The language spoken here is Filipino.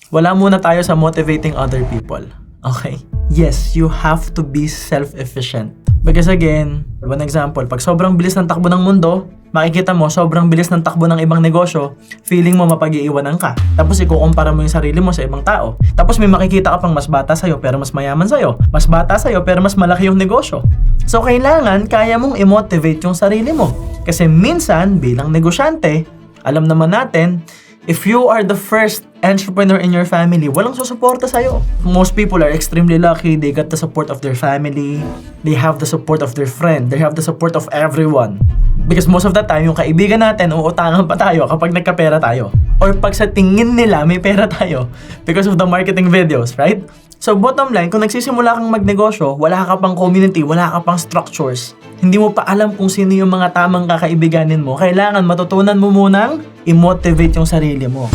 Wala muna tayo sa motivating other people. Okay? Yes, you have to be self-efficient. Because again, one example, pag sobrang bilis ng takbo ng mundo, makikita mo sobrang bilis ng takbo ng ibang negosyo, feeling mo mapag-iiwanan ka. Tapos ikukumpara mo yung sarili mo sa ibang tao. Tapos may makikita ka pang mas bata sa'yo pero mas mayaman sa'yo. Mas bata sa'yo pero mas malaki yung negosyo. So kailangan kaya mong i-motivate yung sarili mo. Kasi minsan, bilang negosyante, alam naman natin, if you are the first entrepreneur in your family, walang susuporta sa'yo. Most people are extremely lucky. They got the support of their family. They have the support of their friend. They have the support of everyone. Because most of the time, yung kaibigan natin, uutangan pa tayo kapag nagkapera tayo. Or pag sa tingin nila, may pera tayo. Because of the marketing videos, right? So bottom line, kung nagsisimula kang magnegosyo, wala ka pang community, wala ka pang structures, hindi mo pa alam kung sino yung mga tamang kakaibiganin mo, kailangan matutunan mo munang i-motivate yung sarili mo.